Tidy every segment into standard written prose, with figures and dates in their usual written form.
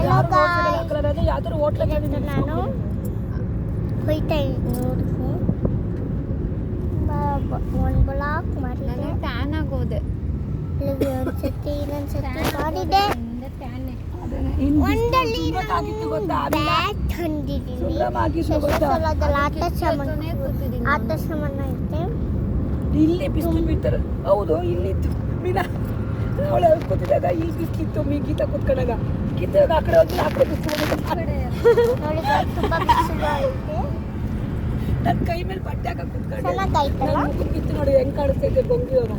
ಯಾವ್ದಾದ್ರು ಹೋಟ್ಲಾಗ ನಾನು ಹೋಯ್ತಾ ನೋಡ್ತೀನಿ ಒಂದು ಬ್ಲಾಕ್ ಮಾಡಿದೆ ಟ್ಯಾನ್ ಆಗೋದೆ ಒಂದ್ಸತಿ ಇನ್ನೊಂದ್ಸತಿ ಮಾಡಿದೆ ಒಂದಲ್ಲಿ ಬ್ಯಾಟ್ ಹೊಂದಿದ್ದೀನಿ ಆಟ ಸಾಮಾನು ಐತೆ ಇಲ್ಲಿ ಬಿಸಿಲು ಬಿಡ್ತಾರೆ ಹೌದು ಇಲ್ಲಿತ್ತು ಮೀನಾ ಅವಳು ಅಲ್ಲಿ ಕೂತಿದಾಗ ಇಲ್ಲಿ ಬಿಸಿಲಿತ್ತು ಗೀತ ಕೂತ್ಕೊಂಡಾಗ ಗೀತಾಗ ಆ ಕಡೆ ಹೋಗಿ ಆ ಕಡೆ ಬಿಸಿಲು ನೋಡಿ ತುಂಬ ಬಿಸಿಲು ಐತೆ ನನ್ನ ಕೈ ಮೇಲೆ ಬಟ್ಟೆ ಹಾಕಿ ಕೂತ್ಕೊಂಡೆ ಚೆನ್ನಾಗೈತಲ್ಲ ನನ್ನ ಮುಗಿತ್ತು ನೋಡಿ ಹೆಂಗ್ ಕಾಣಿಸ್ತೈತೆ ಬೊಂಗಿ ಅವರು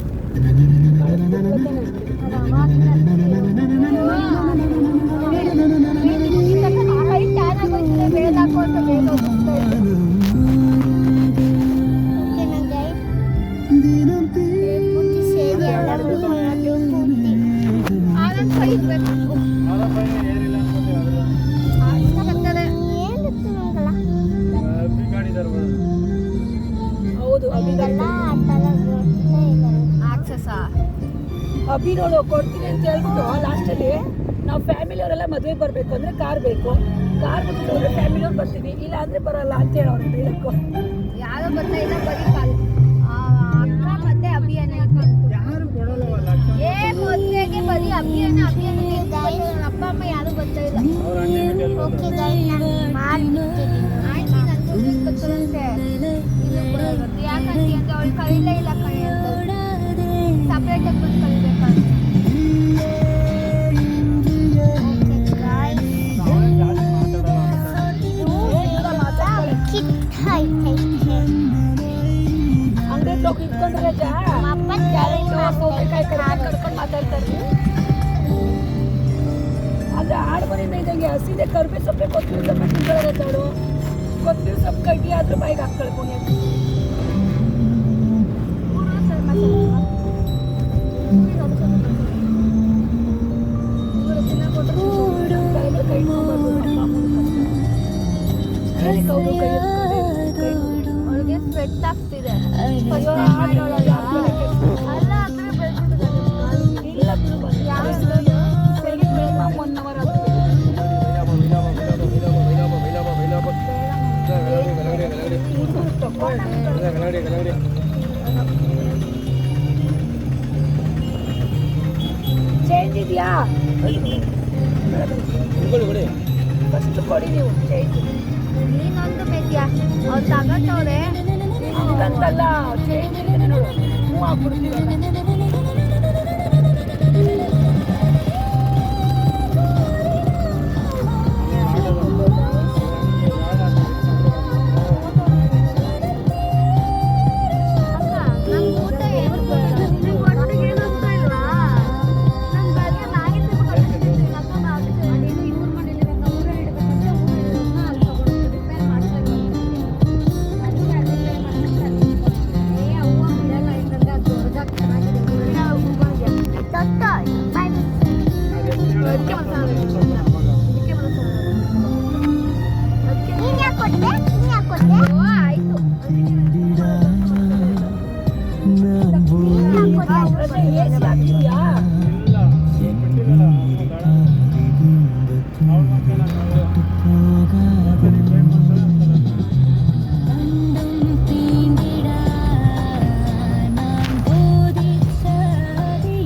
ಹೌದು ಅಭಿ ನೋಡು ಕೊಡ್ತೀನಿ ಅಂತ ಹೇಳ್ಬಿಟ್ಟು ಲಾಸ್ಟಲ್ಲಿ ನಾವು ಫ್ಯಾಮಿಲಿ ಅವರೆಲ್ಲ ಮದುವೆಗೆ ಬರಬೇಕು ಅಂದ್ರೆ ಕಾರ್ ಬೇಕು ಕಾರ್ ಬಿಟ್ಟು ಫ್ಯಾಮಿಲಿ ಅವ್ರು ಬರ್ತೀವಿ ಇಲ್ಲ ಅಂದ್ರೆ ಬರಲ್ಲ ಅಂತ ಹೇಳೋರು ಹೇಳಕ್ಕೂ ಯಾರು ಬರ್ತಾ ಇಲ್ಲ ಬರೀ ಕಾಲು ಅಕ್ಕ ಮತ್ತೆ ಅಭಿಯಾನ ಮದುವೆಗೆ ಬರೀ ಅಭಿಯಾನ ಅಪ್ಪ ಅಮ್ಮ ಯಾರು ಬರ್ತಾ ಇಲ್ಲ ಓಕೆ ಗೈಸ್ ನಾನು ಮಾಡ್ತೀನಿ ಆಯ್ತು ನಂದು ಗೊತ್ತಂತೆ ಯಾಕಂತ ಅಂದ್ರೆ ಅವಳು ಕರೀಲೇ ಇಲ್ಲ ಕಣೆ ಅಂತ ಸಪ್ರೇಟ್ ಆಗಿ ಬಂದು ಕಲಿಬೇಕಂತ ಅಂಗಡಿ ಹೋಗಿ ಇಟ್ಕೊಂಡ್ರೆ ಕರ್ಕೊಂಡು ಮಾತಾಡ್ತಾರೆ ಆದ್ರೆ ಆಡು ಮನೆಯಿಂದ ಇದ್ದಂಗೆ ಹಸಿದೆ ಕರ್ಬೇ ಸೊಪ್ಪೆ ಕೊತ್ತಂಬರಿ ಸೊಪ್ಪೆ ತಿಂಕೊಳ್ಳೋದು ತಾಳು ಕೊತ್ತಂಬರಿ ಸೊಪ್ಪು ಕಡ್ಡಿ ಆದ್ರೂ ಬಾಯಿಗೆ ಹಾಕ್ಕೊಳ್ಕೊಂಡು ಅವಳಿಗೆ ಸ್ವೆಟ್ ಆಗ್ತಿದೆ ಚೇಂಜ್ ಇದೆಯಾ ಫಸ್ಟ್ ಕೊಡಿ ನೀವು ಚೇಂಜ್ ನೀನೊಂದು ಮೆದ್ಯಾ ಅವ್ರು ತಗೊಂಡವ್ರೆ ಅಂತಲ್ಲ ಚೇಂಜ್ ಇದೆ ನೋಡು ಮೂವ್ ಹಾಕ್ಬಿಡ್ತೀವಲ್ಲ